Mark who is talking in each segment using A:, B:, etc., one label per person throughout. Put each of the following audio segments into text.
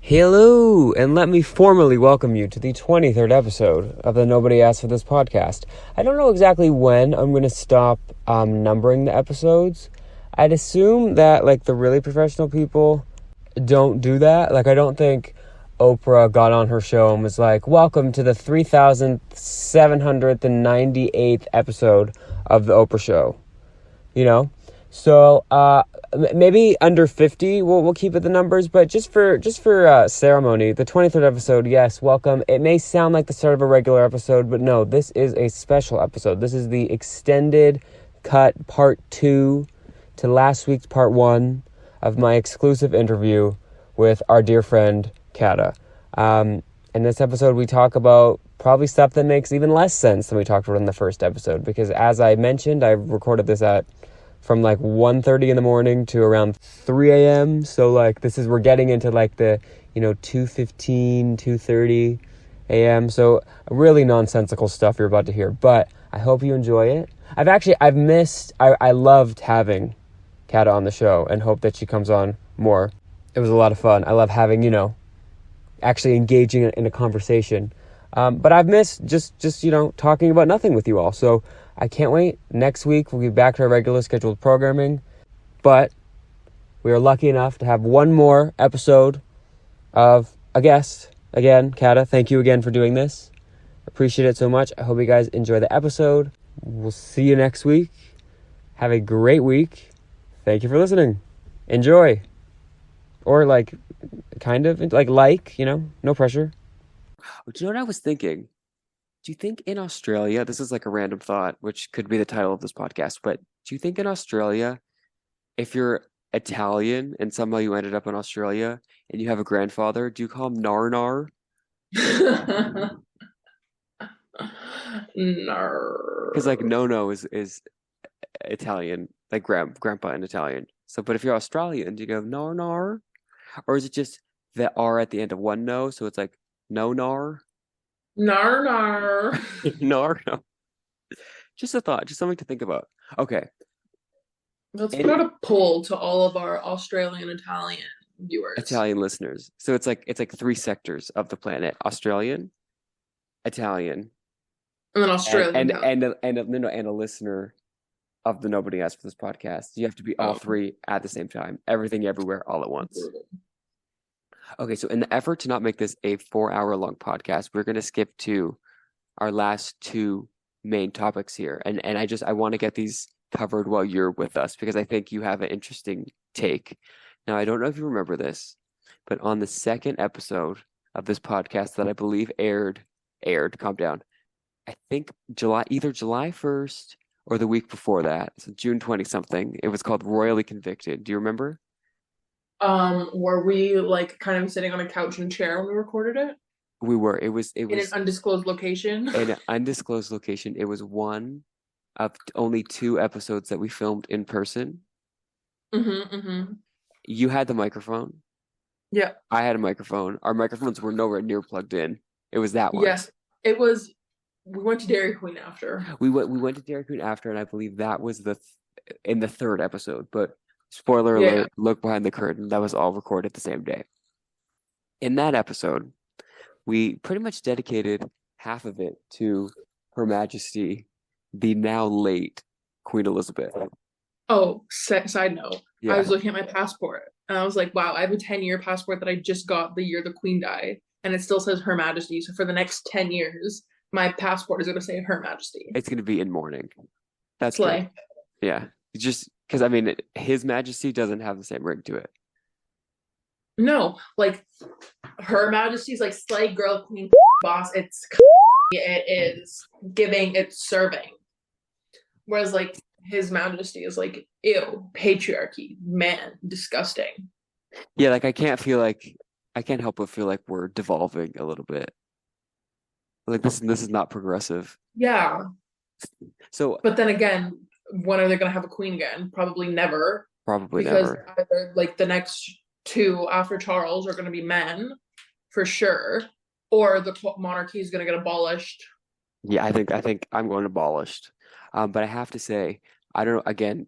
A: Hello, and let me formally welcome you to the 23rd episode of the Nobody Asked for This podcast. I don't know exactly when I'm going to stop numbering the episodes. I'd assume that, the really professional people don't do that. I don't think Oprah got on her show and was like, welcome to the 3,798th episode of the Oprah Show. So, maybe under 50, we'll keep it the numbers, but just for ceremony, the 23rd episode, yes, welcome. It may sound like the start of a regular episode, but no, this is a special episode. This is the extended cut part 2 to last week's part 1 of my exclusive interview with our dear friend, Kata. In this episode, we talk about probably stuff that makes even less sense than we talked about in the first episode, because as I mentioned, I recorded this from 1:30 in the morning to around 3 a.m. So we're getting into the 2:15, 2:30 a.m. So really nonsensical stuff you're about to hear, but I hope you enjoy it. I loved having Kata on the show and hope that she comes on more. It was a lot of fun. I love having, actually engaging in a conversation. But I've missed just talking about nothing with you all. So I can't wait. Next week, we'll be back to our regular scheduled programming. But we are lucky enough to have one more episode of a guest. Again, Kata, thank you again for doing this. Appreciate it so much. I hope you guys enjoy the episode. We'll see you next week. Have a great week. Thank you for listening. Enjoy. Or no pressure. Do you know what I was thinking? Do you think in Australia, this is a random thought, which could be the title of this podcast, but do you think in Australia, if you're Italian and somehow you ended up in Australia and you have a grandfather, do you call him Nar?
B: Nar.
A: Because no is Italian, grandpa in Italian. So, but if you're Australian, do you go Nar? Or is it just the R at the end of one no? So it's no nar?
B: Nar.
A: No. Just a thought, just something to think about. Okay.
B: Let's put out a poll to all of our Australian Italian viewers.
A: Italian listeners. So it's 3 sectors of the planet. Australian, Italian.
B: And then Australian.
A: And a listener of the Nobody Asked for This podcast. You have to be all 3 at the same time. Everything, everywhere, all at once. Okay, so in the effort to not make this a 4-hour-long podcast, we're going to skip to our last 2 main topics here. And I want to get these covered while you're with us, because I think you have an interesting take. Now, I don't know if you remember this, but on the second episode of this podcast that I believe aired, calm down, I think either July 1st or the week before that, so June 20-something, it was called Royally Convicted. Do you remember?
B: Were we kind of sitting on a couch and chair when we recorded it?
A: We were. It was
B: in an undisclosed location.
A: In an undisclosed location. It was one of only 2 episodes that we filmed in person. You had the microphone.
B: Yeah.
A: I had a microphone. Our microphones were nowhere near plugged in. It was that one.
B: Yes. It was. We went to Dairy Queen after.
A: We went to Dairy Queen after, and I believe that was in the 3rd episode, but spoiler alert, look behind the curtain. That was all recorded the same day. In that episode, we pretty much dedicated half of it to Her Majesty, the now late Queen Elizabeth.
B: Oh, side note.
A: Yeah.
B: I was looking at my passport, and I was like, wow, I have a 10-year passport that I just got the year the Queen died, and it still says Her Majesty. So for the next 10 years, my passport is going to say Her Majesty.
A: It's going to be in mourning. That's
B: Slay.
A: Good. Yeah. Just because, His Majesty doesn't have the same ring to it.
B: No, Her Majesty's slay girl queen boss. It is giving, it's serving. Whereas His Majesty is ew, patriarchy, man, disgusting.
A: Yeah, I can't help but feel we're devolving a little bit. This is not progressive.
B: Yeah.
A: So,
B: but then again, when are they going to have a queen again? Probably never. Because either the next 2 after Charles are going to be men, for sure, or the monarchy is going to get abolished.
A: Yeah, I think I'm going abolished. But I have to say, I don't know. Again,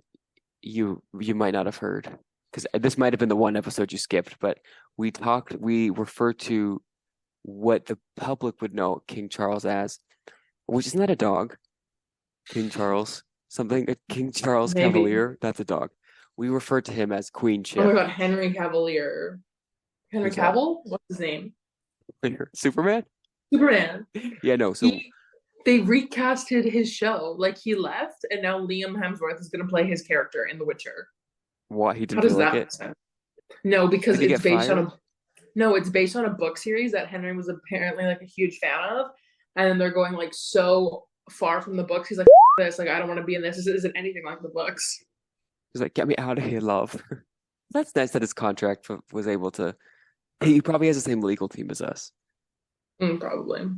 A: you might not have heard because this might have been the one episode you skipped, but we referred to what the public would know King Charles as, which is not a dog. King Charles, King Charles
B: Maybe.
A: Cavalier, that's a dog. We refer to him as Queen Chip.
B: Oh my God, Henry Cavalier. Henry
A: Who's that?
B: Cavill? What's his name?
A: Superman?
B: Superman.
A: Yeah, no, so
B: They recasted his show. Like, he left, and now Liam Hemsworth is going to play his character in The Witcher.
A: what, he
B: How
A: didn't
B: does
A: feel like
B: that
A: it?
B: make sense? No, because
A: Did he
B: it's
A: get
B: based on
A: fired?
B: a no, it's based on a book series that Henry was apparently like a huge fan of, and then they're going like so far from the books. He's like, this, like, I don't want to be in this. This isn't anything like the books.
A: He's like, get me out of here, love. That's nice that his contract was able to. He probably has the same legal team as us.
B: Probably.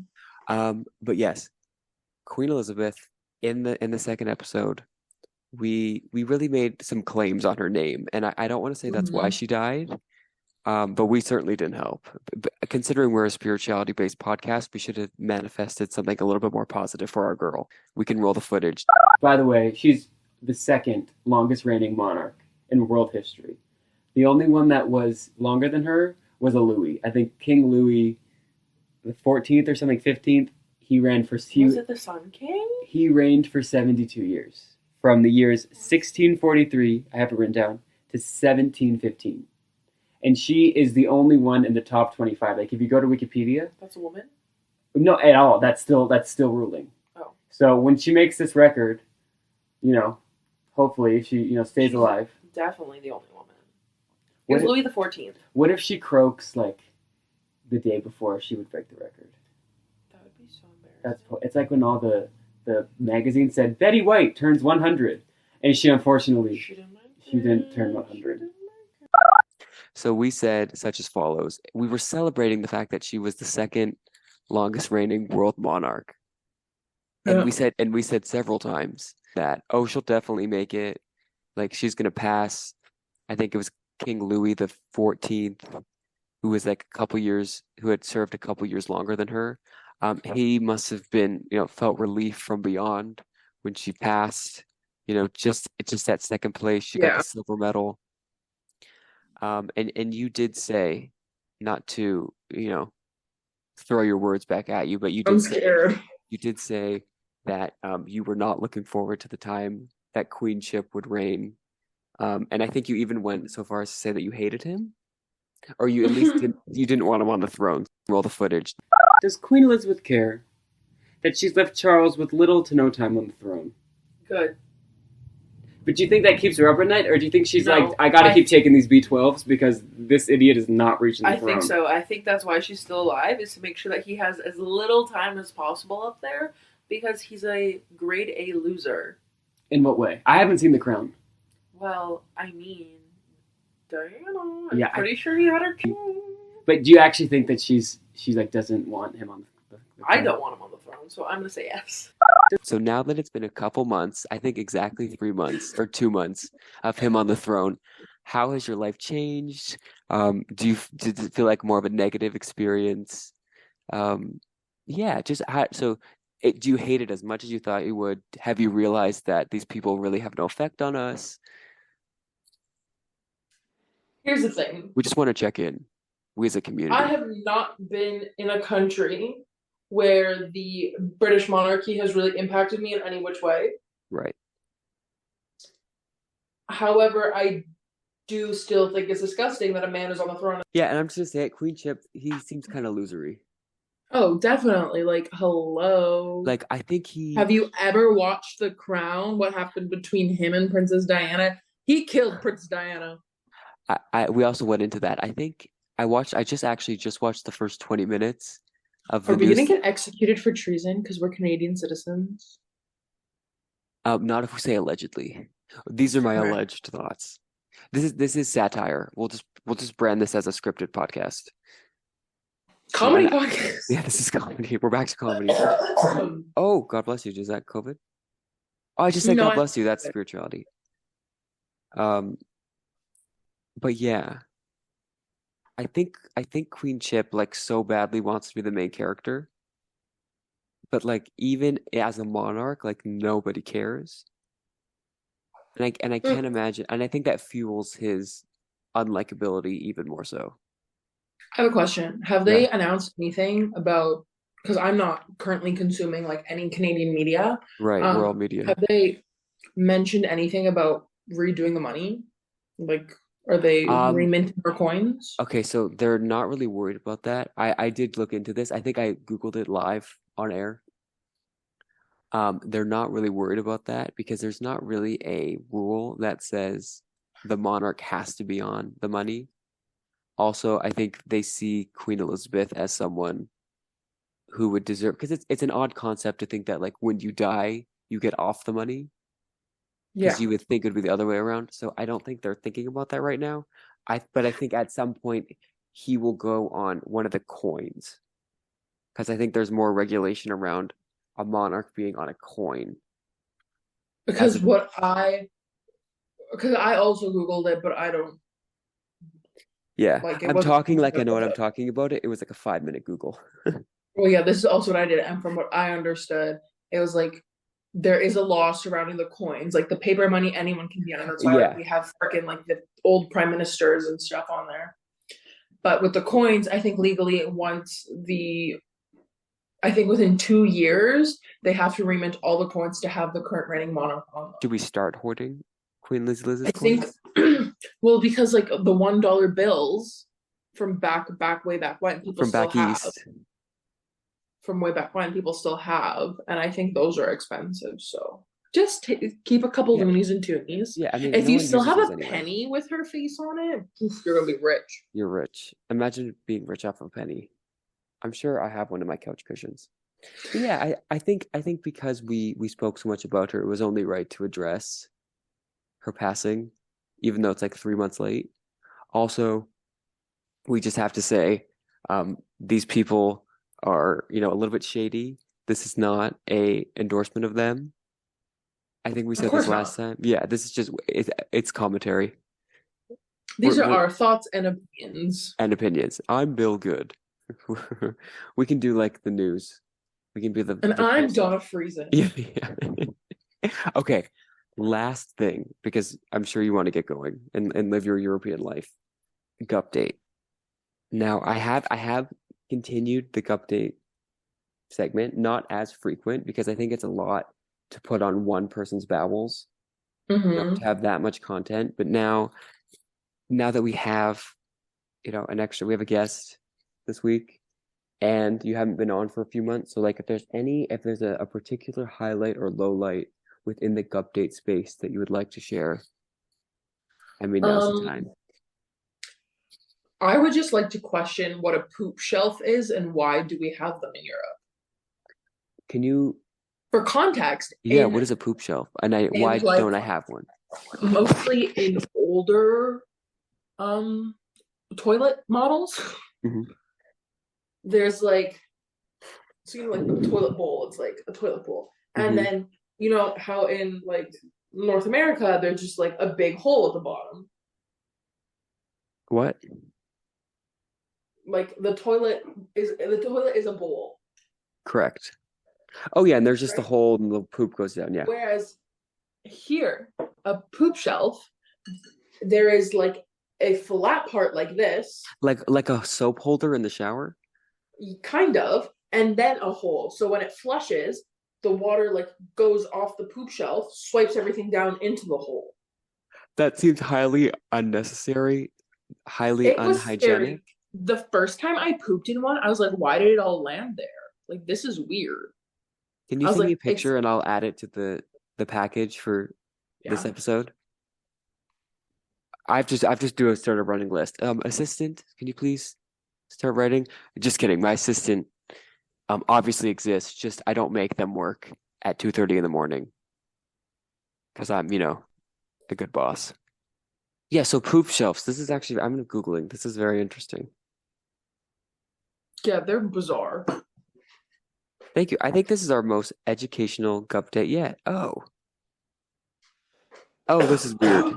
A: But yes, Queen Elizabeth in the second episode, we really made some claims on her name, and I don't want to say that's why she died. But we certainly didn't help. But considering we're a spirituality-based podcast, we should have manifested something a little bit more positive for our girl. We can roll the footage. By the way, she's the second longest reigning monarch in world history. The only one that was longer than her was a Louis. I think King Louis the 14th or something, 15th, he ran for... Was
B: it the Sun King?
A: He reigned for 72 years. From the years 1643, I have it written down, to 1715. And she is the only one in the top 25. Like, if you go to Wikipedia... That's a woman? No, at all. That's still ruling. Oh. So when she makes this record, hopefully she, stays alive.
B: Definitely the only woman. It was Louis the 14th.
A: What if she croaks, like, the day before she would break the record?
B: That would be so embarrassing.
A: It's like when all the magazines said, Betty White turns 100. And she, unfortunately, she didn't turn 100. So we said such as follows. We were celebrating the fact that she was the second longest reigning world monarch. And we said several times that, she'll definitely make it. Like, she's going to pass. I think it was King Louis the 14th, who was like who had served a couple years longer than her. He must have been, felt relief from beyond when she passed. Just that second place. She got the silver medal. And you did say, not to, throw your words back at you, but
B: I'm scared.
A: You did say that you were not looking forward to the time that queenship would reign. And I think you even went so far as to say that you hated him, or you at least didn't want him on the throne. Roll the footage. Does Queen Elizabeth care that she's left Charles with little to no time on the throne?
B: Good.
A: But do you think that keeps her up at night, or do you think she's like, I gotta keep taking these B12s because this idiot is not reaching the throne?
B: I think so. I think that's why she's still alive, is to make sure that he has as little time as possible up there, because he's a grade A loser.
A: In what way? I haven't seen The Crown.
B: Well, I mean, Diana. I'm pretty sure he had her king.
A: But do you actually think that she like doesn't want him on the throne?
B: I don't want him on the throne, so I'm gonna say yes.
A: So now that it's been a couple months, I think exactly 3 months or 2 months of him on the throne, how has your life did it feel like more of a negative experience? Do you hate it as much as you thought you would? Have you realized that these people really have no effect on us?
B: Here's the thing.
A: We just want to check in. We as a community.
B: I have not been in a country where the British monarchy has really impacted me in any which way.
A: Right.
B: However, I do still think it's disgusting that a man is on the throne.
A: Yeah, and I'm just going to say it, queenship, he seems kind of losery.
B: Oh, definitely. Like, hello.
A: Like, I think
B: Have you ever watched The Crown? What happened between him and Princess Diana? He killed Princess Diana.
A: We also went into that. I think I just watched the first 20 minutes of the
B: news. Are we going to get executed for treason because we're Canadian citizens?
A: Not if we say allegedly. These are my alleged thoughts. This is satire. We'll just brand this as a scripted podcast.
B: Comedy podcast.
A: Yeah, this is comedy. We're back to comedy. Oh, God bless you. Is that COVID? Oh, I just said God bless you. That's spirituality. But yeah, I think queenship like so badly wants to be the main character, but like even as a monarch, like nobody cares, and I can't imagine, and I think that fuels his unlikability even more so.
B: I have a question. Have they announced anything about, because I'm not currently consuming like any Canadian media.
A: Right, world media.
B: Have they mentioned anything about redoing the money? Like, are they reminting more coins?
A: Okay, so they're not really worried about that. I did look into this. I think I Googled it live on air. They're not really worried about that because there's not really a rule that says the monarch has to be on the money. Also, I think they see Queen Elizabeth as someone who would deserve, because it's an odd concept to think that like when you die, you get off the money. Because you would think it would be the other way around. So I don't think they're thinking about that right now. But I think at some point he will go on one of the coins. Because I think there's more regulation around a monarch being on a coin.
B: Because I also Googled it, but I don't.
A: Yeah, I'm talking like I know what I'm talking about. It was like a 5-minute Google.
B: Well, yeah, this is also what I did, and from what I understood, it was like there is a law surrounding the coins, like the paper money anyone can be on. That's why we have freaking like the old prime ministers and stuff on there. But with the coins, I think legally I think within 2 years they have to remint all the coins to have the current reigning monarch on them.
A: Do we start hoarding Queen Elizabeth's
B: I
A: coins?
B: think, well, because like the $1 bills from way back when people
A: from
B: still
A: back
B: have.
A: east.
B: From way back when people still have, and I think those are expensive. So just keep a couple loonies and toonies.
A: Yeah, I mean,
B: if you still have a penny with her face on it, you're gonna be rich.
A: You're rich. Imagine being rich off a penny. I'm sure I have one of my couch cushions. But yeah, I think because we spoke so much about her, it was only right to address her passing, even though it's like 3 months late. Also, we just have to say, these people are, a little bit shady. This is not a endorsement of them. I think we said this last time. Yeah, this is just it's commentary.
B: These are our thoughts and opinions.
A: I'm Bill Good. We can do like the news. We can be
B: and I'm Donna Friesen.
A: Yeah. Okay. Last thing, because I'm sure you want to get going and live your European life. Gupdate. Now I have continued the Gupdate segment, not as frequent because I think it's a lot to put on one person's bowels, to have that much content. But now that we have, we have a guest this week, and you haven't been on for a few months. So like, if there's a particular highlight or low light within the Gupdate space that you would like to share, I mean, now's the time.
B: I would just like to question what a poop shelf is and why do we have them in Europe?
A: Can you?
B: For context.
A: Yeah, what is a poop shelf? And why don't I have one?
B: Mostly in older toilet models. There's like, so like the toilet bowl, it's like a toilet bowl. And then, how in like North America, there's just like a big hole at the bottom.
A: What?
B: Like the toilet is a bowl.
A: Correct. Oh yeah, and there's just a hole and the poop goes down, yeah.
B: Whereas here, a poop shelf, there is like a flat part like this.
A: Like a soap holder in the shower?
B: Kind of. And then a hole. So when it flushes, the water like goes off the poop shelf, swipes everything down into the hole.
A: That seems highly unnecessary, highly unhygienic. Scary.
B: The first time I pooped in one, I was like, why did it all land there? Like, this is weird.
A: Can you send me a picture and I'll add it to the package for this episode? I've just started a running list. Assistant, can you please start writing? Just kidding. My assistant obviously exists. Just I don't make them work at 2:30 in the morning because I'm, the good boss. Yeah, so poop shelves. This is actually, I'm Googling. This is very interesting.
B: Yeah, they're bizarre.
A: Thank you. I think this is our most educational Gupdate yet. Oh, this is weird.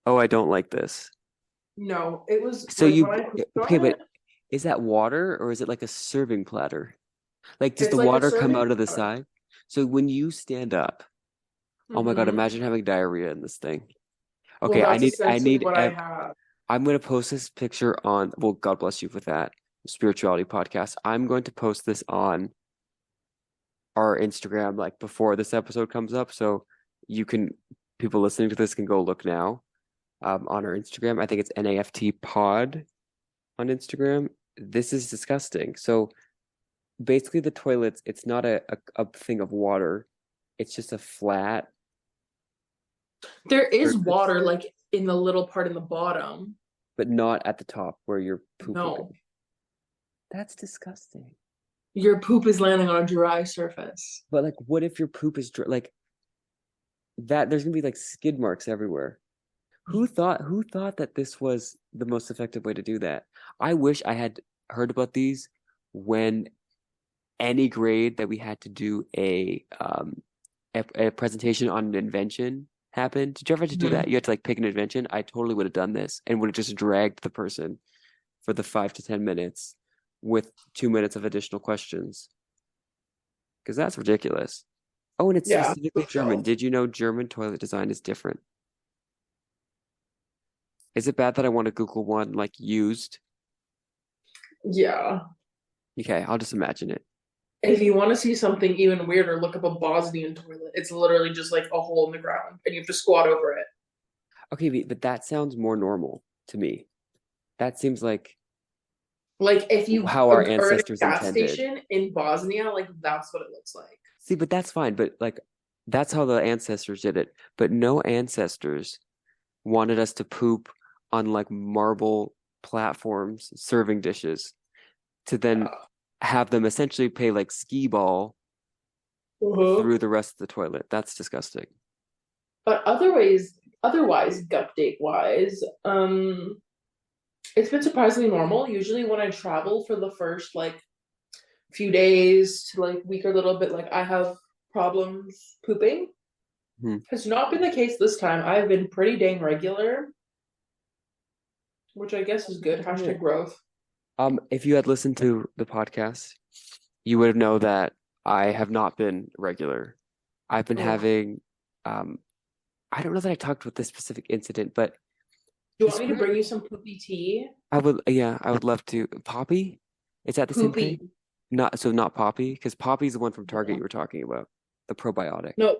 A: Oh, I don't like this.
B: No, it was.
A: So but is that water or is it like a serving platter? Like, does the water come out of the side? So when you stand up, oh my God, imagine having diarrhea in this thing. Okay,
B: that's
A: I
B: essentially
A: need
B: what I have.
A: I'm going to post this picture on, well, God bless you with that spirituality podcast. I'm going to post this on our Instagram like before this episode comes up. So you can, people listening to this can go look now on our Instagram. I think it's NAFT pod on Instagram. This is disgusting. So basically, the toilets, it's not a thing of water, it's just a flat
B: There is
A: surface,
B: water like in the little part in the bottom.
A: but not at the top where your poop would go.
B: No,
A: That's disgusting.
B: your poop is landing on a dry surface.
A: But like, what if your poop is like that? There's gonna be like skid marks everywhere. Who thought that this was the most effective way to do that? I wish I had heard about these when any grade that we had to do a presentation on an invention happened. Did you ever have to do that? You had to like pick an invention. I totally would have done this and would have just dragged the person for the 5 to 10 minutes with 2 minutes of additional questions. Because that's ridiculous. Oh, and it's
B: Yeah.
A: specifically German. Did you know German toilet design is different? Is it bad that I want to Google one like used?
B: Yeah.
A: Okay, I'll just imagine it.
B: If you want to see something even weirder, look up a Bosnian toilet. It's literally just like a hole in the ground and you have to squat over it.
A: Okay, but that sounds more normal to me. That seems like
B: if you
A: how our
B: are at a
A: ancestors
B: gas
A: intended.
B: station in Bosnia, like that's what it looks like.
A: See, but that's fine. But like, that's how the ancestors did it. But no ancestors wanted us to poop on like marble platforms, serving dishes, to then have them essentially pay like skee ball through the rest of the toilet. That's disgusting.
B: But otherwise, Gupdate wise, it's been surprisingly normal. Usually when I travel for the first like few days to like week or a little bit, like I have problems pooping. Has not been the case this time. I've been pretty dang regular, which I guess is good. Hashtag growth.
A: If you had listened to the podcast, you would know that I have not been regular. I've been having, I don't know that I talked with this specific incident, but
B: do you want me to bring you some poopy tea?
A: I would love to. Poppy? Is that the same thing? Not Poppy, because Poppy's the one from Target you were talking about, the probiotic.
B: No,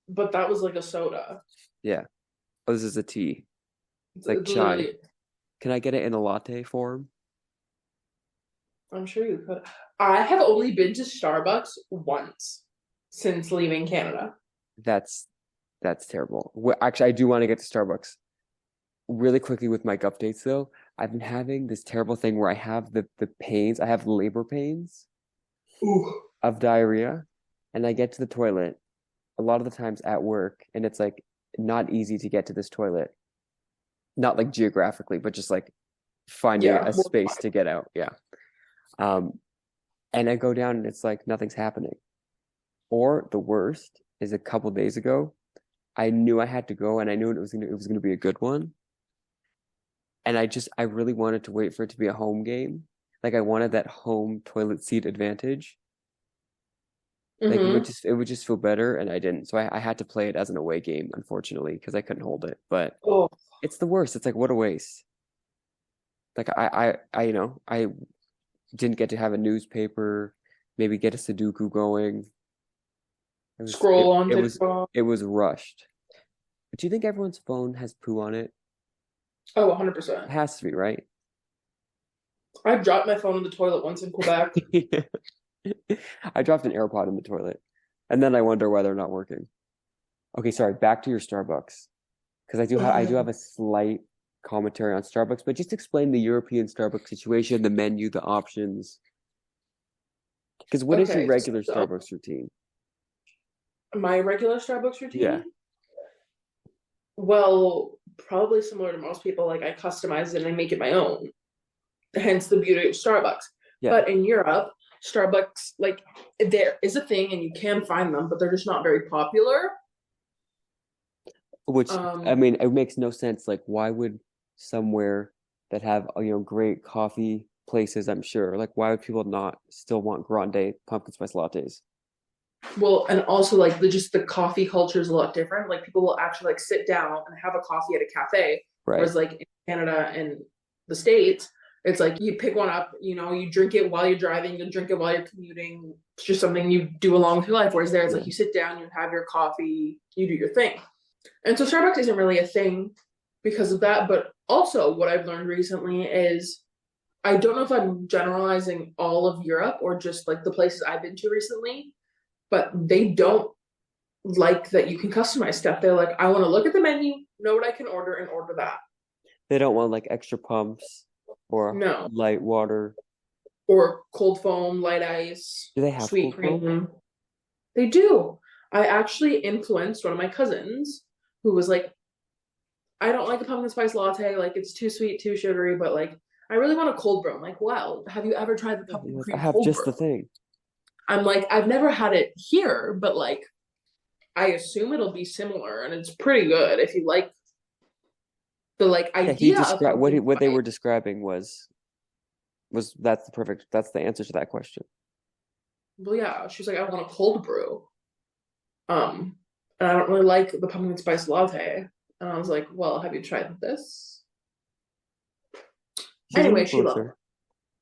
B: but that was like a soda.
A: Yeah. Oh, this is a tea. It's like chai.
B: Literally.
A: Can I get it in a latte form?
B: I'm sure you could. I have only been to Starbucks once since leaving Canada.
A: That's terrible. Actually, I do want to get to Starbucks. Really quickly with my updates though, I've been having this terrible thing where I have the pains. I have labor pains of diarrhea, and I get to the toilet a lot of the times at work, and it's like not easy to get to this toilet. Not like geographically, but just like finding a space to get out. Yeah. And I go down and it's like nothing's happening. Or the worst is a couple days ago, I knew I had to go and I knew it was gonna be a good one. And I really wanted to wait for it to be a home game. Like I wanted that home toilet seat advantage. Like it would just feel better, and I didn't. So I had to play it as an away game, unfortunately, because I couldn't hold it. But it's the worst. It's like what a waste. Like I I didn't get to have a newspaper, maybe get a Sudoku going.
B: Scroll on TikTok.
A: It was rushed. But do you think everyone's phone has poo on it?
B: Oh, 100%.
A: It has to be, right?
B: I dropped my phone in the toilet once in Quebec.
A: I dropped an AirPod in the toilet, and then I wonder why they're not working. Okay, sorry. Back to your Starbucks, because I do have a slight commentary on Starbucks, but just explain the European Starbucks situation, the menu, the options. Because what is your regular Starbucks routine?
B: My regular Starbucks routine?
A: Yeah.
B: Well, probably similar to most people. Like I customize it and I make it my own. Hence the beauty of Starbucks. Yeah. But in Europe, Starbucks, like there is a thing and you can find them, but they're just not very popular.
A: Which I mean, it makes no sense. Like, why would somewhere that have great coffee places, I'm sure, like why would people not still want grande pumpkin spice lattes?
B: Well, and also like just the coffee culture is a lot different. Like people will actually like sit down and have a coffee at a cafe,
A: Right.
B: whereas like in Canada and the States, it's like you pick one up, you drink it while you're driving, you drink it while you're commuting. It's just something you do along with your life. Whereas there, it's like you sit down, you have your coffee, you do your thing. And so Starbucks isn't really a thing because of that. But also, what I've learned recently is I don't know if I'm generalizing all of Europe or just like the places I've been to recently, but they don't like that you can customize stuff. They're like, I want to look at the menu, know what I can order, and order that.
A: They don't want like extra pumps or
B: No.
A: light water.
B: Or cold foam, light ice,
A: Do they have
B: sweet
A: cold
B: cream.
A: foam?
B: They do. I actually influenced one of my cousins who was like, I don't like a pumpkin spice latte. Like, it's too sweet, too sugary, but like, I really want a cold brew. I'm like, wow, have you ever tried the pumpkin
A: Like, I
B: cream
A: have
B: cold
A: just
B: brew?
A: the thing.
B: I'm like, I've never had it here, but like, I assume it'll be similar, and it's pretty good if you like the like
A: Yeah, he
B: idea of
A: described
B: pumpkin
A: what they
B: spice.
A: were describing was that's the answer to that question.
B: Well, yeah, she's like, I want a cold brew. Um, and I don't really like the pumpkin spice latte. And I was like, well, have you tried this?
A: She's an
B: Anyway, she loved
A: influencer.
B: it.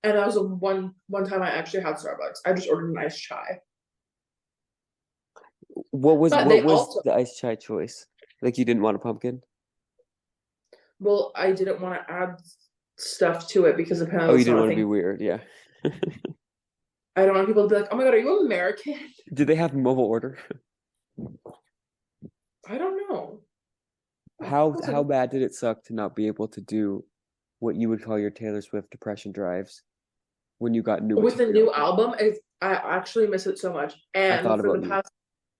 B: And that was the one time I actually had Starbucks. I just ordered an iced chai. But
A: What
B: they
A: was
B: also,
A: the iced chai choice? Like you didn't want a pumpkin?
B: well, I didn't want to add stuff to it because apparently
A: Oh, you
B: that's
A: didn't
B: not a
A: want to be
B: thing.
A: weird, yeah.
B: I don't want people to be like, oh my God, are you American?
A: Did they have mobile order?
B: I don't know.
A: How bad did it suck to not be able to do what you would call your Taylor Swift depression drives when you got new
B: With the
A: material?
B: new album, I actually miss it so much.
A: I
B: And
A: thought about you.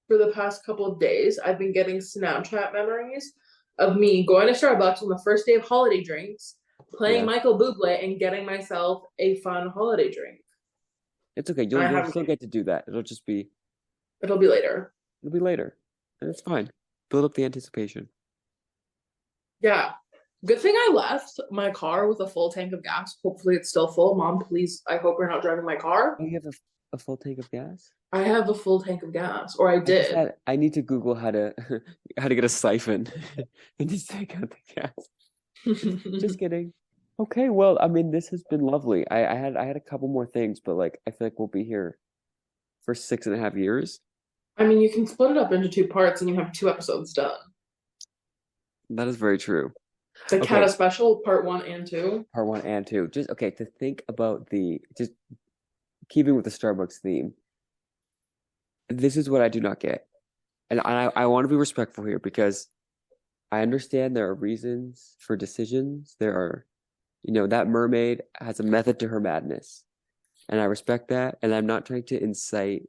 B: for the past couple of days, I've been getting Snapchat memories of me going to Starbucks on the first day of holiday drinks, playing
A: Yeah.
B: Michael Bublé, and getting myself a fun holiday drink.
A: It's okay.
B: And I
A: You'll
B: haven't.
A: still get to do that.
B: It'll be later.
A: It'll be later. And it's fine. Build up the anticipation.
B: Yeah. Good thing I left my car with a full tank of gas. Hopefully it's still full. Mom, please, I hope you're not driving my car.
A: Oh, you have a full tank of gas?
B: I have a full tank of gas, or I did.
A: I need to Google how to how to get a siphon and just take out the gas. Just kidding. Okay, well, I mean, this has been lovely. I had a couple more things, but like I feel like we'll be here for 6.5 years.
B: I mean, you can split it up into two parts and you have two episodes done.
A: That is very true.
B: The
A: Okay,
B: Kata special, part one and two.
A: part one and two. Just okay, to think about just keeping with the Starbucks theme. This is what I do not get. And I want to be respectful here because I understand there are reasons for decisions. There are, that mermaid has a method to her madness. And I respect that. And I'm not trying to incite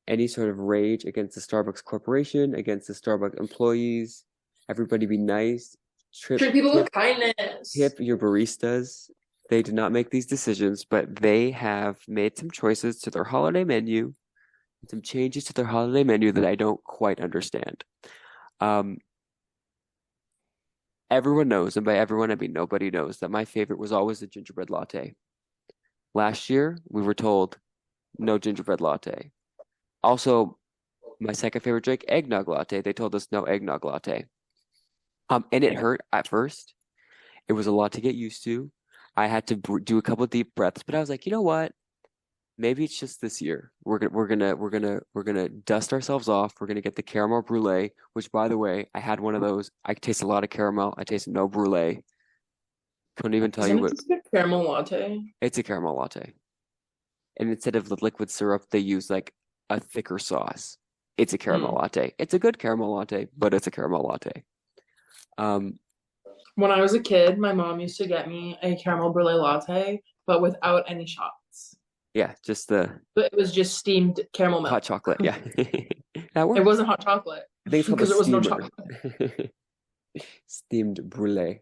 A: any sort of rage against the Starbucks corporation, against the Starbucks employees. Everybody be nice.
B: Treat people with kindness.
A: Tip your baristas. They did not make these decisions, but they have made some choices to their holiday menu, some changes to their holiday menu that I don't quite understand. Everyone knows, and by everyone I mean nobody knows, that my favorite was always the gingerbread latte. Last year, we were told no gingerbread latte. Also, my second favorite drink, eggnog latte. They told us no eggnog latte. And it hurt at first. It was a lot to get used to. I had to do a couple of deep breaths, but I was like, you know what? Maybe it's just this year. We're gonna dust ourselves off. We're gonna get the caramel brulee, which by the way, I had one of those. I taste a lot of caramel. I taste no brulee. Couldn't even tell you what.
B: It's a caramel latte.
A: It's a caramel latte. And instead of the liquid syrup, they use like a thicker sauce. It's a caramel latte. It's a good caramel latte, but it's a caramel latte.
B: When I was a kid, my mom used to get me a caramel brulee latte, but without any shots.
A: Yeah, just
B: But it was just steamed caramel milk.
A: Hot chocolate. Yeah, that works.
B: It wasn't hot chocolate.
A: I think it's called
B: because there was no
A: steamer.
B: chocolate.
A: Steamed brulee.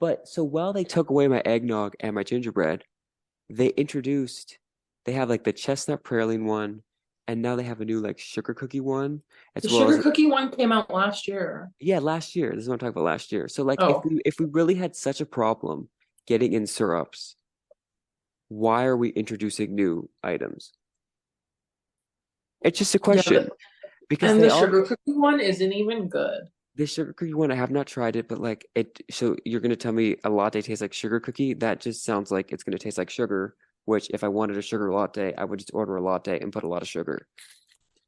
A: But so while they took away my eggnog and my gingerbread, they have like the chestnut praline one, and now they have a new like sugar cookie one.
B: The sugar cookie one came out last year.
A: Yeah, last year. This is what I'm talking about last year. So like
B: Oh.
A: if we really had such a problem getting in syrups, why are we introducing new items? It's just a
B: Yeah,
A: question because
B: and
A: they
B: the
A: all
B: sugar cookie one isn't even good.
A: the sugar cookie one. I have not tried it, but like it. So you're gonna tell me a latte tastes like sugar cookie? That just sounds like it's gonna taste like sugar. Which, if I wanted a sugar latte, I would just order a latte and put a lot of sugar.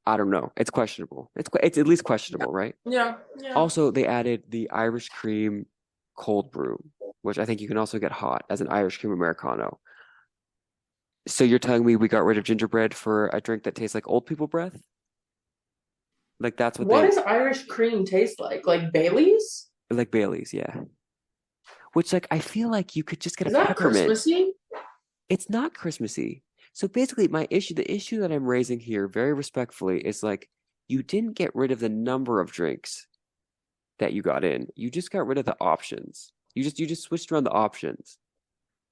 A: I don't know. It's questionable. It's at least
B: Yeah.
A: questionable, right?
B: Yeah. Yeah.
A: Also, they added the Irish cream cold brew, which I think you can also get hot as an Irish cream Americano. So you're telling me we got rid of gingerbread for a drink that tastes like old people breath? Like that's what
B: What
A: they
B: does Irish cream taste like? Like Bailey's?
A: like Bailey's, yeah. Which like I feel like you could just get a
B: Is that
A: peppermint.
B: Christmassy?
A: It's not Christmassy. So basically the issue that I'm raising here very respectfully is like you didn't get rid of the number of drinks that you got in. You just got rid of the options. You just switched around the options.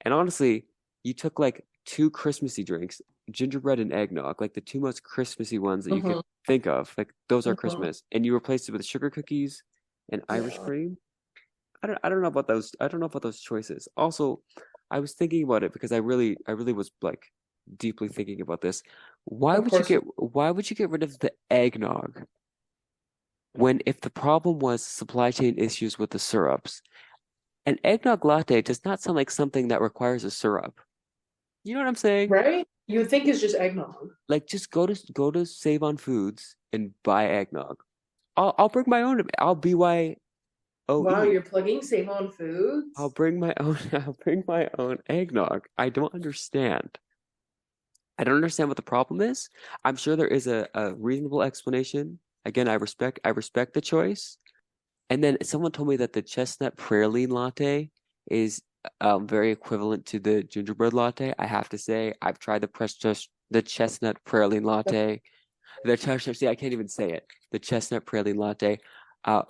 A: And honestly, you took like two Christmassy drinks, gingerbread and eggnog, like the two most Christmassy ones that you could
B: Mm-hmm.
A: think of. Like those are
B: Mm-hmm.
A: Christmas, and you replaced it with sugar cookies and Irish
B: Yeah.
A: cream. I don't know about those. I don't know about those choices. Also, I was thinking about it because I really was like deeply thinking about this.
B: Of course.
A: Why would you get rid of the eggnog when if the problem was supply chain issues with the syrups? An eggnog latte does not sound like something that requires a syrup. You know what I'm saying?
B: Right? You would think it's just eggnog.
A: Like just go to Save on Foods and buy eggnog. I'll bring my own. I'll
B: Wow,
A: BYOE.
B: you're plugging Save on
A: I'll
B: Foods?
A: bring my own. I'll bring my own eggnog. I don't understand. I don't understand what the problem is. I'm sure there is a reasonable explanation. Again, I respect the choice. And then someone told me that the chestnut praline latte is very equivalent to the gingerbread latte. I have to say, I've tried the chestnut praline latte. The chestnut, see, I can't even say it. The chestnut praline latte.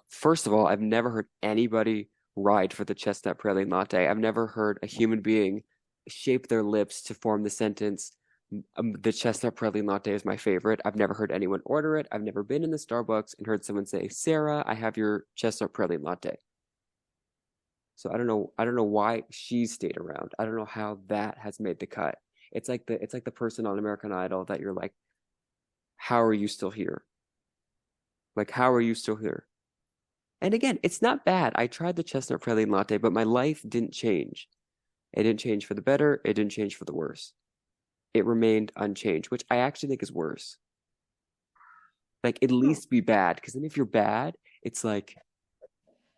A: First of all, I've never heard anybody ride for the chestnut praline latte. I've never heard a human being shape their lips to form the sentence, the chestnut praline latte is my favorite. I've never heard anyone order it. I've never been in the Starbucks and heard someone say, Sarah, I have your chestnut praline latte. So I don't know why she stayed around. I don't know how that has made the cut. It's like the person on American Idol that you're like, how are you still here? Like, how are you still here? And again, it's not bad. I tried the chestnut praline latte, but my life didn't change. It didn't change for the better. It didn't change for the worse. It remained unchanged, which I actually think is worse. Like, at
B: Hmm.
A: least be bad. Because then if you're bad, it's like,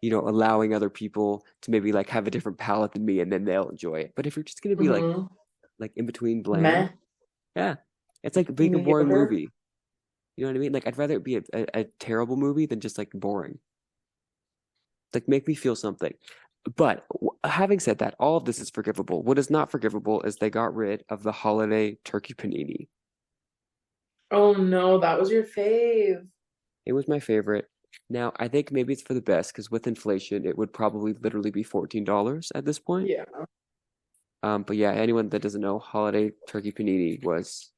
A: allowing other people to maybe like have a different palate than me and then they'll enjoy it. But if you're just gonna be like
B: Mm-hmm.
A: in between bland,
B: Meh.
A: yeah. It's like being a boring
B: Mediocre.
A: movie. You know what I mean? Like I'd rather it be a terrible movie than just like boring. Like make me feel something. But having said that, all of this is forgivable. What is not forgivable is they got rid of the holiday turkey panini.
B: Oh no, that was your fave.
A: It was my favorite. Now, I think maybe it's for the best because with inflation, it would probably literally be $14 at this point.
B: Yeah.
A: But yeah, anyone that doesn't know, holiday turkey panini was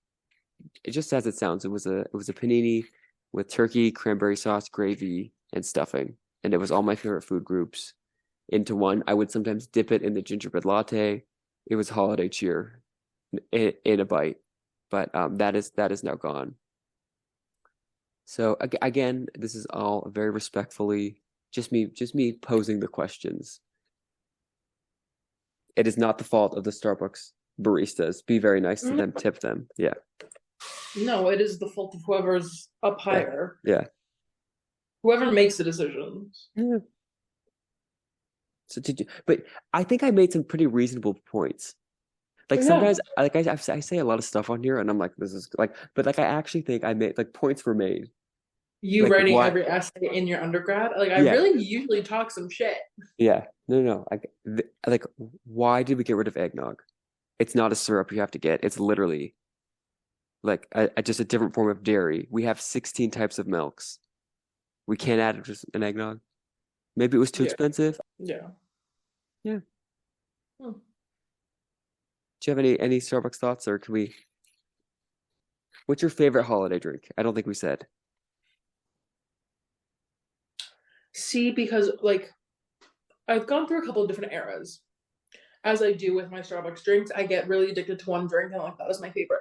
A: it just as it sounds. It was a panini with turkey, cranberry sauce, gravy, and stuffing, and it was all my favorite food groups into one. I would sometimes dip it in the gingerbread latte. It was holiday cheer in a bite, but that is now gone. So again, this is all very respectfully just me posing the questions. It is not the fault of the Starbucks baristas. Be very nice to
B: Mm,
A: them, tip them. Yeah,
B: no, it is the fault of whoever's up
A: yeah,
B: higher.
A: yeah.
B: Whoever makes the decisions.
A: Yeah. So but I think I made some pretty reasonable points. Like
B: Yeah.
A: sometimes, like I say a lot of stuff on here, and I'm like, this is like, but like I actually think I made like points were made.
B: You
A: Like
B: writing
A: what?
B: every essay in your undergrad. Like I
A: Yeah,
B: really usually talk some shit.
A: yeah. No, no. Like why did we get rid of eggnog? It's not a syrup you have to get. It's literally like just a different form of dairy. We have 16 types of milks. We can't add just an eggnog. Maybe it was too
B: Yeah.
A: expensive.
B: Yeah.
A: Yeah.
B: Hmm.
A: Do you have any Starbucks thoughts, or can we? What's your favorite holiday drink? I don't think we said.
B: See, because like I've gone through a couple of different eras. As I do with my Starbucks drinks, I get really addicted to one drink and like that is my favorite.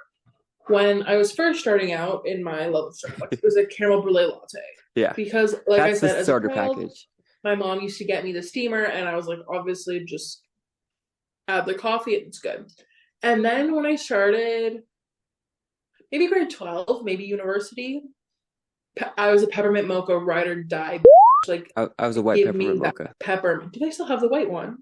B: when I was first starting out in my love of Starbucks, it was a caramel brulee latte.
A: Yeah.
B: Because, like I
A: That's
B: said,
A: the
B: as a
A: starter
B: child,
A: package.
B: my mom used to get me the steamer, and I was like, obviously, just add the coffee, it's good. And then when I started, maybe grade 12, maybe university, I was a peppermint mocha ride or die. Like,
A: I was a white
B: give me
A: peppermint
B: that
A: mocha.
B: peppermint. Do they still have the white one?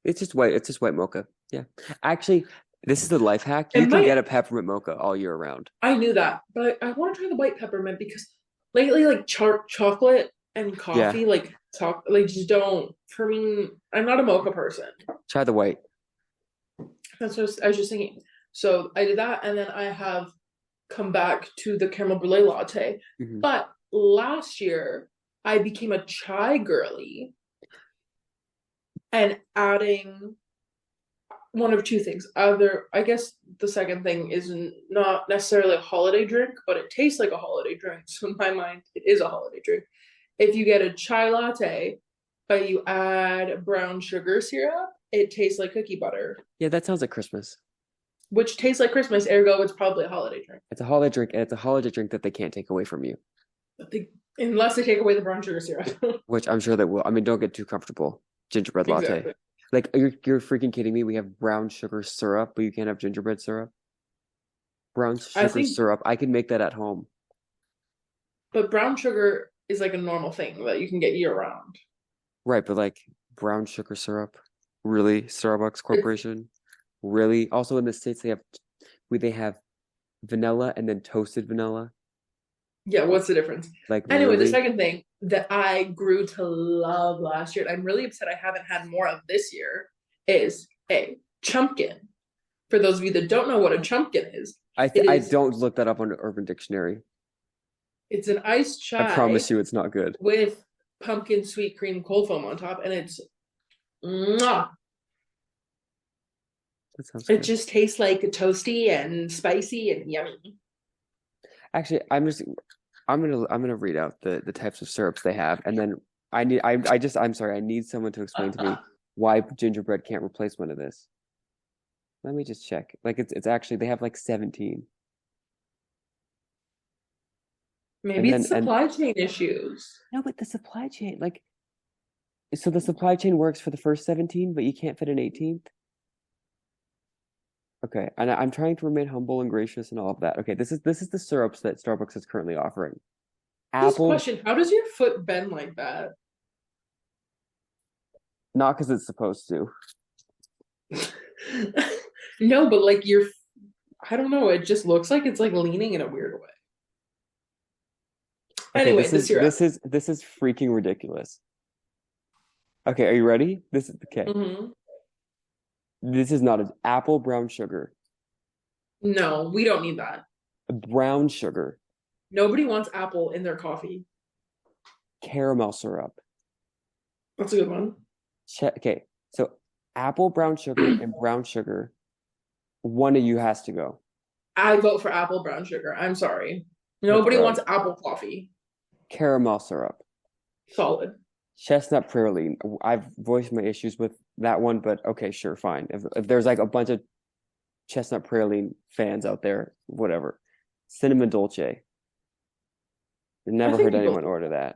A: It's just white. It's just white mocha. Yeah. Actually, this is the life hack.
B: It
A: You can
B: might.
A: get a peppermint mocha all year round.
B: I knew that, but I want to try the white peppermint because lately, like chocolate and coffee,
A: Yeah.
B: like just don't. For me, I'm not a mocha person.
A: Try the white.
B: That's what I was just thinking. So I did that, and then I have come back to the caramel brulee latte.
A: Mhm.
B: But last year, I became a chai girly and adding one of two things. Either, I guess the second thing is not necessarily a holiday drink, but it tastes like a holiday drink. So in my mind, it is a holiday drink. If you get a chai latte, but you add brown sugar syrup, it tastes like cookie butter.
A: Yeah, that sounds like Christmas.
B: Which tastes like Christmas, ergo it's probably a holiday drink.
A: It's a holiday drink, and it's a holiday drink that they can't take away from you.
B: Unless they take away the brown sugar syrup.
A: Which I'm sure they will. I mean, don't get too comfortable. Gingerbread latte.
B: Exactly.
A: Like, you're freaking kidding me? We have brown sugar syrup, but you can't have gingerbread syrup? Brown sugar syrup. I can make that at home.
B: But brown sugar is like a normal thing that you can get year round.
A: Right, but like brown sugar syrup? Really? Starbucks Corporation? Really? Also in the States they have vanilla and then toasted vanilla.
B: Yeah, what's the difference?
A: Like
B: anyway,
A: really?
B: The second thing that I grew to love last year, and I'm really upset I haven't had more of this year, is a chumpkin. For those of you that don't know what a chumpkin is,
A: I don't look that up on Urban Dictionary.
B: It's an iced chai.
A: I promise you it's not good.
B: With pumpkin sweet cream cold foam on top, and it's mwah. It just tastes like toasty and spicy and yummy.
A: Actually, I'm gonna read out the types of syrups they have, and then I'm sorry, I need someone to explain to me why gingerbread can't replace one of this. Let me just check. Like it's actually they have like 17.
B: Maybe it's supply chain issues.
A: No, but the supply chain, like, so the supply chain works for the first 17, but you can't fit an 18th? Okay, and I'm trying to remain humble and gracious and all of that. Okay, this is the syrups that Starbucks is currently offering.
B: Apple. Question: how does your foot bend like that?
A: Not because it's supposed to.
B: No, but like I don't know. It just looks like it's like leaning in a weird way.
A: Okay, anyway, this is freaking ridiculous. Okay, are you ready? This is okay.
B: Mm-hmm.
A: This is not an apple brown sugar.
B: No, we don't need that.
A: Brown sugar.
B: Nobody wants apple in their coffee.
A: Caramel syrup.
B: That's a good one.
A: Okay, so apple brown sugar and brown sugar. One of you has to go.
B: I vote for apple brown sugar. I'm sorry. Nobody wants apple coffee.
A: Caramel syrup.
B: Solid.
A: Chestnut praline. I've voiced my issues with that one, but okay, sure, fine. If there's like a bunch of chestnut praline fans out there, whatever. Cinnamon dolce. Never heard anyone order that.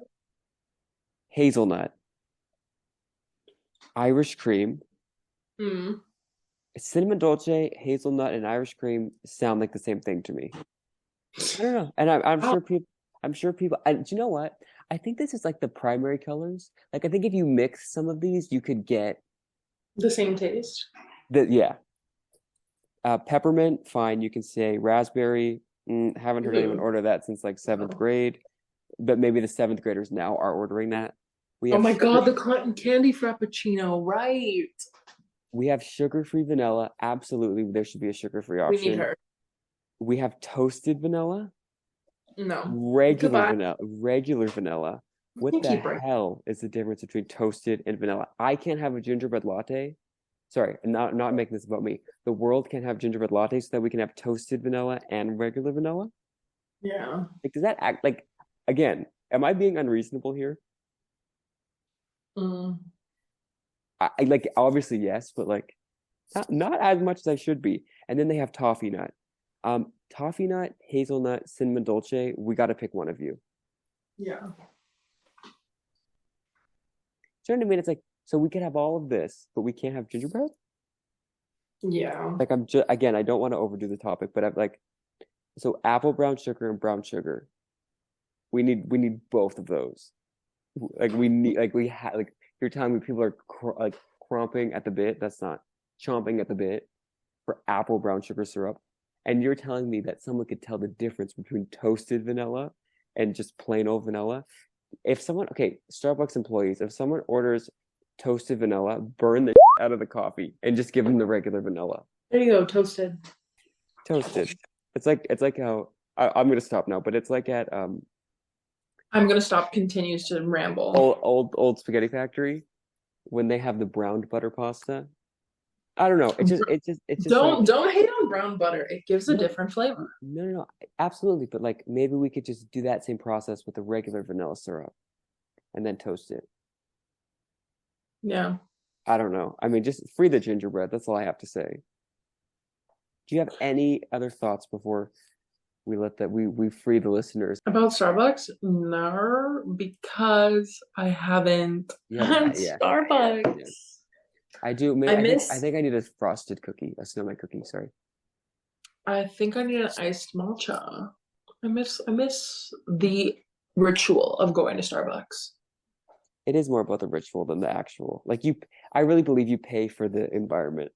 A: Hazelnut. Irish cream. Cinnamon dolce, hazelnut, and Irish cream sound like the same thing to me. I don't know, and I'm sure people. And do you know what? I think this is like the primary colors. Like I think if you mix some of these, you could get
B: the same taste.
A: Yeah. Peppermint, fine. You can say raspberry. Haven't heard anyone order that since like 7th grade, but maybe the 7th graders now are ordering that.
B: Oh my god, the cotton candy frappuccino, right?
A: We have sugar-free vanilla. Absolutely, there should be a sugar-free option.
B: We need her.
A: We have toasted vanilla.
B: No.
A: Regular vanilla. What the hell is the difference between toasted and vanilla? I can't have a gingerbread latte. Sorry, not making this about me. The world can have gingerbread lattes so that we can have toasted vanilla and regular vanilla?
B: Yeah.
A: Like, does that act like, again, am I being unreasonable here? I like, obviously yes, but like not as much as I should be. And then they have toffee nut. Toffee nut, hazelnut, cinnamon dolce. We got to pick one of you.
B: Yeah.
A: Do you know what I mean? It's like, so we could have all of this, but we can't have gingerbread?
B: Yeah.
A: Like, I'm just, again, I don't want to overdo the topic, but I'm like, so apple brown sugar and brown sugar. We need both of those. Like, you're telling me people are like chomping at the bit. That's not chomping at the bit for apple brown sugar syrup. And you're telling me that someone could tell the difference between toasted vanilla and just plain old vanilla. If someone, okay, Starbucks employees, if someone orders toasted vanilla, burn the out of the coffee and just give them the regular vanilla.
B: There you go, toasted.
A: Toasted. It's like how I'm gonna stop now, but it's like at
B: I'm gonna stop. Continues to ramble.
A: old Spaghetti Factory when they have the browned butter pasta. I don't know. It's just
B: don't hate on brown butter. It gives a different flavor.
A: No, absolutely. But like maybe we could just do that same process with the regular vanilla syrup, and then toast it.
B: Yeah.
A: I don't know. I mean, just free the gingerbread. That's all I have to say. Do you have any other thoughts before we let that we free the listeners
B: about Starbucks? No, because I haven't had Starbucks. Yeah.
A: I do. Maybe, I think I need a frosted cookie, a snowman cookie. Sorry.
B: I think I need an iced matcha. I miss the ritual of going to Starbucks.
A: It is more about the ritual than the actual. Like I really believe you pay for the environment,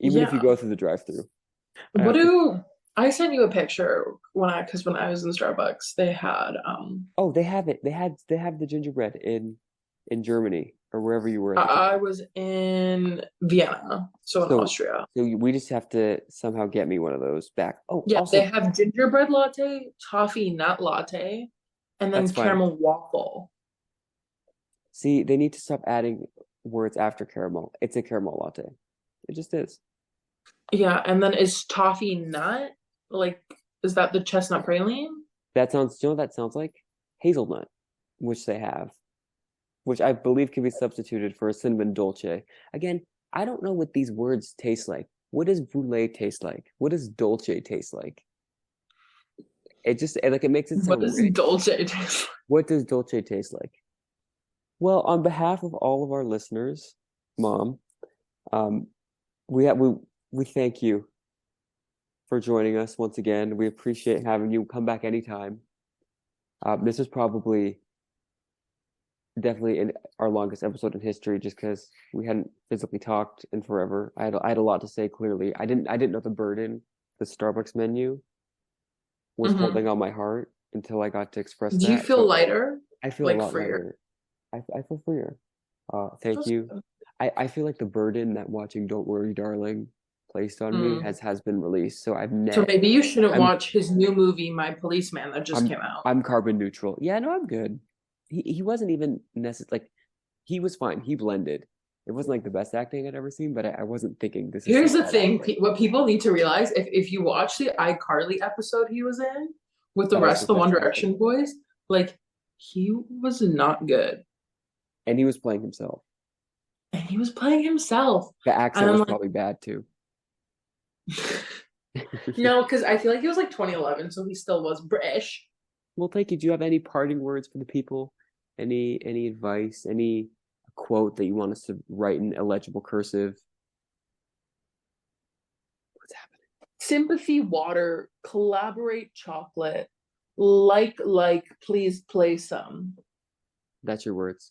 A: even if you go through the drive-through.
B: I sent you a picture when I was in Starbucks, they had
A: Oh, they have it. They have the gingerbread in Germany or wherever you were.
B: I was in Vienna, so in Austria.
A: So we just have to somehow get me one of those back. Oh,
B: yeah,
A: also,
B: they have gingerbread latte, toffee nut latte, and then caramel waffle.
A: See, they need to stop adding words after caramel. It's a caramel latte. It just is.
B: Yeah, and then is toffee nut? Like, is that the chestnut praline?
A: That sounds, you know what that sounds like? Hazelnut, which they have, which I believe can be substituted for a cinnamon dolce. Again, I don't know what these words taste like. What does brulee taste like? What does dolce taste like? It just, like, it makes it sound
B: What does dolce taste like?
A: What does dolce taste like? Well, on behalf of all of our listeners, Mom, we thank you for joining us once again. We appreciate having you. Come back anytime. This is probably definitely in our longest episode in history, just because we hadn't physically talked in forever. I had a lot to say. Clearly, I didn't know the burden the Starbucks menu was holding on my heart until I got to express.
B: Do you feel lighter?
A: I feel a lot lighter. I feel freer. Thank you. I feel like the burden that watching Don't Worry, Darling placed on me has been released. So So
B: maybe you shouldn't watch his new movie, My Policeman, that just came out.
A: I'm carbon neutral. Yeah, no, I'm good. He wasn't even necessary. Like, he was fine. He blended. It wasn't like the best acting I'd ever seen, but I wasn't thinking this.
B: Here's the thing: what people need to realize, if you watch the iCarly episode he was in with the rest of the One Direction boys, like, he was not good.
A: And he was playing himself.
B: The
A: accent was probably bad too.
B: No, because I feel like he was like 2011, so he still was British.
A: Well, thank you. Do you have any parting words for the people? Any advice? Any quote that you want us to write in illegible cursive? What's happening?
B: Sympathy, water, collaborate, chocolate, please play some.
A: That's your words.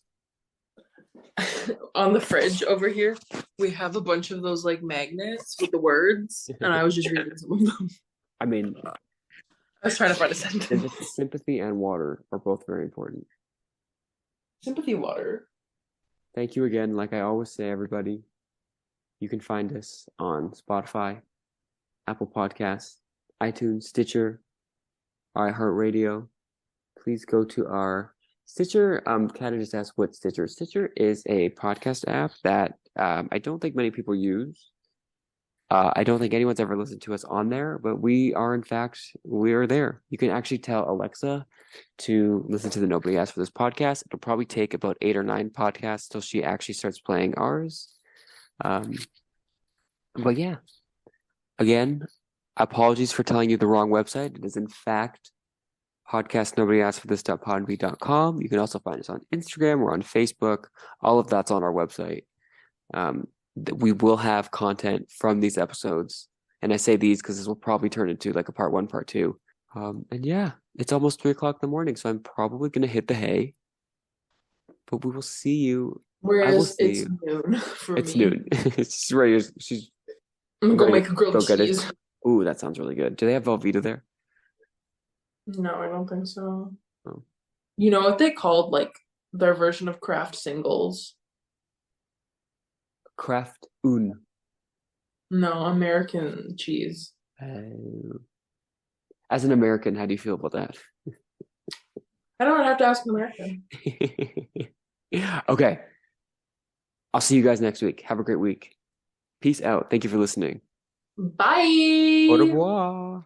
B: On the fridge over here, we have a bunch of those like magnets with the words, and I was just reading some of them.
A: I mean,
B: I was trying to find a sentence.
A: Sympathy and water are both very important.
B: Sympathy, water.
A: Thank you again. Like I always say, everybody, you can find us on Spotify, Apple Podcasts, iTunes, Stitcher, iHeartRadio. Please go to our Stitcher. Kata just asked what Stitcher. Stitcher is a podcast app that I don't think many people use. I don't think anyone's ever listened to us on there, but we are there. You can actually tell Alexa to listen to the Nobody Asked for This podcast. It'll probably take about 8 or 9 podcasts till she actually starts playing ours. But yeah, again, Apologies for telling you the wrong website. It is, in fact, podcastnobodyaskforthis.podbean.com. You can also find us on Instagram. We're on Facebook. All of that's on our website. We will have content from these episodes. And I say these because this will probably turn into like a part 1, part 2. And yeah, it's almost 3:00 in the morning, so I'm probably going to hit the hay. But we will see you.
B: Whereas it's noon for
A: it's
B: me.
A: Noon. She's ready.
B: I'm gonna go make a grilled cheese.
A: Ooh, that sounds really good. Do they have Velveeta there?
B: No, I don't think so.
A: Oh.
B: You know what they called like their version of Kraft singles?
A: Kraft Un.
B: No, American cheese.
A: As an American, how do you feel about that?
B: I don't have to ask an American.
A: Okay. I'll see you guys next week. Have a great week. Peace out. Thank you for listening.
B: Bye.
A: Au revoir.